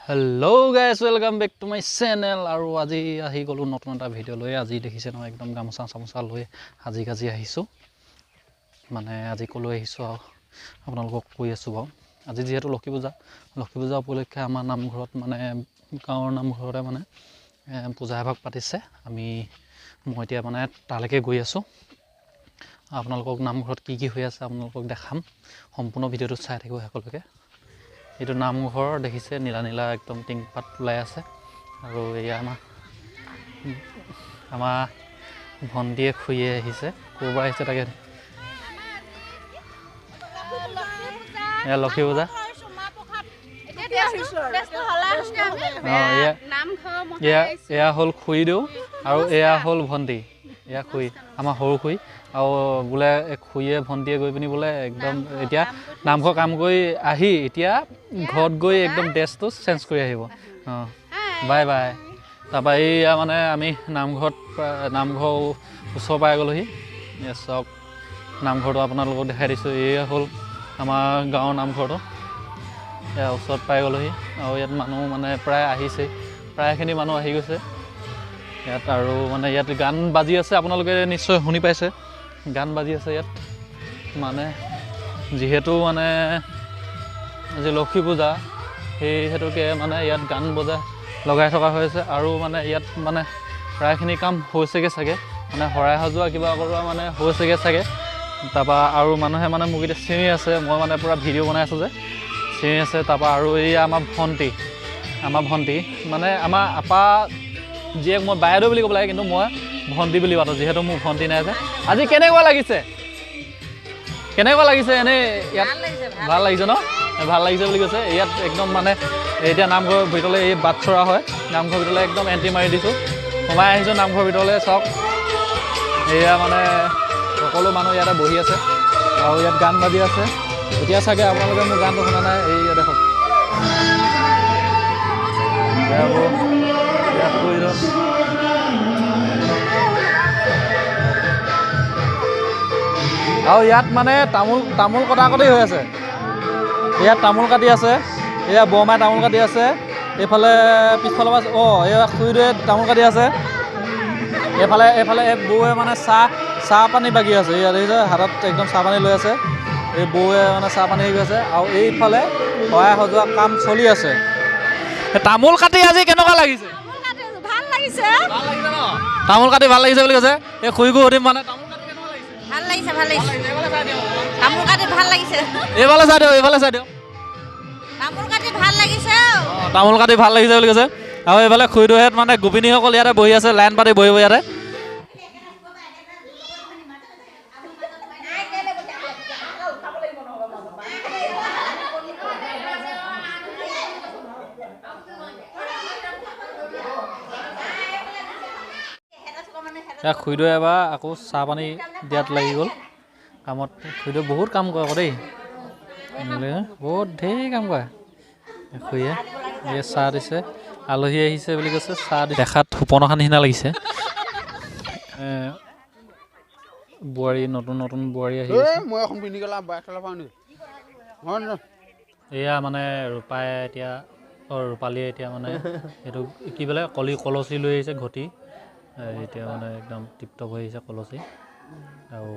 Hello guys, welcome back to my channel. আৰু আজি আহি গলো নতুন এটা ভিডিও লৈ। আজি দেখিছে ন একদম গামোচা চামোচা লৈ আজি আহিছো। মানে আজি কলৈ আহিছো আপোনালোকক কৈ আছো বাৰু। আজি যেহেতু লক্ষী পূজা উপলক্ষে আমাৰ নামঘৰত মানে গাঁৱৰ নামঘৰতে মানে পূজা এভাগ পাতিছে। মই এতিয়া মানে তালৈকে গৈ আছো। আপোনালোকক নামঘৰত কি হৈ আছে আপোনালোকক দেখাম। সম্পূৰ্ণ ভিডিওটো চাই থাকিব সকলোকে। এইটো নামঘৰ দেখিছে নীলা নীলা একদম টিংপাত ওলাই আছে। আৰু এয়া আমাৰ ভণ্টিয়ে খুইয়ে আহিছে। ক'ৰবাৰ আহিছে তাকে এয়া লক্ষী পূজা। এয়া হ'ল খুই দিওঁ আৰু এয়া হ'ল ভণ্টি। এয়া খুই আমাৰ সৰু খুই আৰু বোলে খুইয়ে ভণ্টিয়ে গৈ পিনি বোলে একদম এতিয়া নামঘৰ কাম কৰি আহি এতিয়া ঘৰত গৈ একদম ড্ৰেছটো চেঞ্জ কৰি আহিব। Bye bye. তাৰপৰা এইয়া মানে আমি নামঘৰ ওচৰ পাই গ'লোহি। চব নামঘৰটো আপোনালোকক দেখাই দিছোঁ। এয়া হ'ল আমাৰ গাঁৱৰ নামঘৰটো। এয়া ওচৰত পাই গ'লোহি আৰু ইয়াত মানুহ মানে প্ৰায় আহিছে। প্ৰায়খিনি মানুহ আহি গৈছে ইয়াত। আৰু মানে ইয়াত গান বাজি আছে, আপোনালোকে নিশ্চয় শুনি পাইছে। গান বাজি আছে ইয়াত। মানে যিহেতু মানে আজি লক্ষী পূজা সেই হেতুকে মানে ইয়াত গান বজাই লগাই থকা হৈছে। আৰু মানে ইয়াত মানে প্ৰায়খিনি কাম হৈছেগৈ চাগে। মানে শৰাই সজোৱা কিবা কৰোৱা মানে হৈছেগৈ চাগে। তাৰপৰা আৰু মানুহে মানে মোক এতিয়া চিঞৰি আছে। মই মানে পূৰা ভিডিঅ' বনাই আছোঁ যে চিঞৰি আছে। তাৰপৰা আৰু এই আমাৰ ভণ্টি মানে আমাৰ আপা জীয়েক মই বাইদেউ বুলি ক'ব লাগে, কিন্তু মই ভণ্টি বুলি মাতোঁ যিহেতু মোৰ ভণ্টি নাই যে। আজি কেনেকুৱা লাগিছে এনেই ইয়াত? ভাল লাগিছে ন? ভাল লাগিছে বুলি কৈছে। ইয়াত একদম মানে এতিয়া নামঘৰৰ ভিতৰলৈ এই বাট চৰা হয়। নামঘৰৰ ভিতৰলৈ একদম এণ্ট্ৰি মাৰি দিছোঁ। সোমাই আহিছোঁ নামঘৰৰ ভিতৰলৈ। চাওক এয়া মানে সকলো মানুহ ইয়াতে বহি আছে আৰু ইয়াত গান বাজি আছে। এতিয়া চাগে আপোনালোকে মোৰ গানটো শুনা নাই। এই দেখক আৰু ইয়াত মানে তামোল কটাকটি হৈ আছে। ইয়াত তামোল কাটি আছে। এয়া বৰমাই তামোল কাটি আছে। এইফালে পিছফালৰ পৰা এয়া খুৰীদেৱে তামোল কাটি আছে। এইফালে এই বৌৱে মানে চাহ পানী বাগি আছে। ইয়াত দেখিছে হাতত একদম চাহ পানী লৈ আছে। এই বৌৱে মানে চাহ পানী হেৰি আছে। আৰু এইফালে শৰাই সজোৱা কাম চলি আছে। তামোল কাটি আজি কেনেকুৱা লাগিছে? ভাল লাগিছে ন? তামোল কাটি ভাল লাগিছে বুলি কৈছে। এই খুৰীকো সুধিম মানে তামোল কাটি কেনেকুৱা লাগিছে? ভাল লাগিছে তামোল কাটি ভাল লাগিছে। এইফালে চাই দিয়ক। তামোল কাটি ভাল লাগিছে। তামোল কাটি ভাল লাগিছে বুলি কৈছে। আৰু এইফালে খুৰীদেউহেঁত মানে গোপিনীসকল ইয়াতে বহি আছে। লাইন পাতি বহিব ইয়াতে। খুৰীদেউ এবাৰ আকৌ চাহ পানী দিয়াত লাগি গ'ল কামত। খুৰীদেউ বহুত কাম কৰে আকৌ দেই। বহুত ঢেৰ কাম কৰে খুৰীয়ে। এই চাহ দিছে। আলহী আহিছে বুলি কৈছে। চাহ দেখাত সুপনখা নিচিনা লাগিছে। বোৱাৰী নতুন বোৱাৰী আহি এয়া মানে ৰূপালীয়ে এতিয়া মানে এইটো কি বোলে কলচী লৈ আহিছে ঘটি। এতিয়া মানে একদম টিপটপ হৈ আহিছে কলচী। আৰু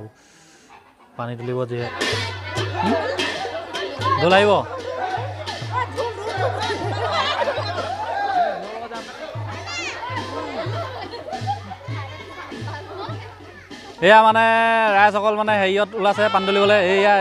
পানী তুলিব যিহেতু ঢোল আহিব। এয়া মানে ৰাইজসকল মানে হেৰিয়ত ওলাইছে পানী তুলিবলৈ। এয়া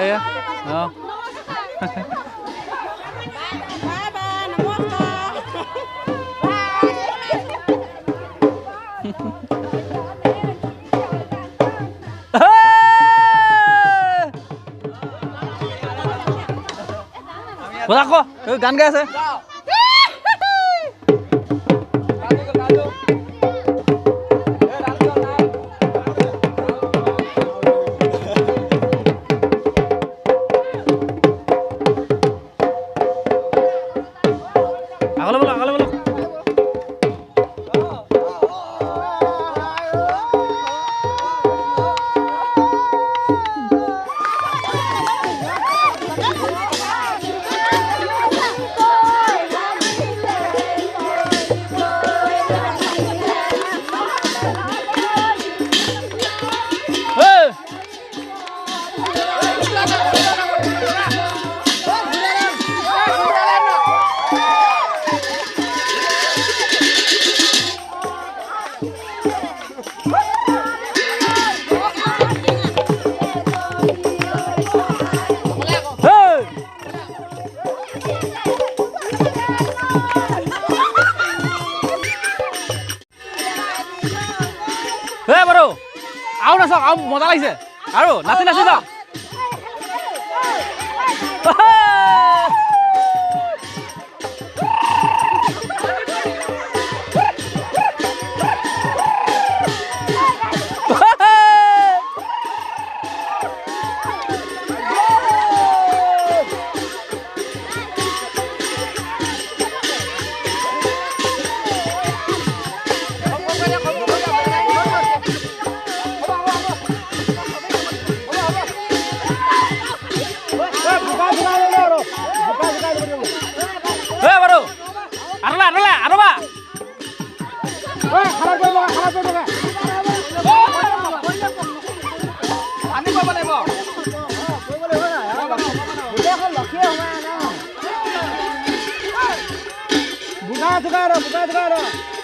গান গাই আছে। যাওক আৰু মজা লাগিছে আৰু নাচি নাচি যাওক বুকা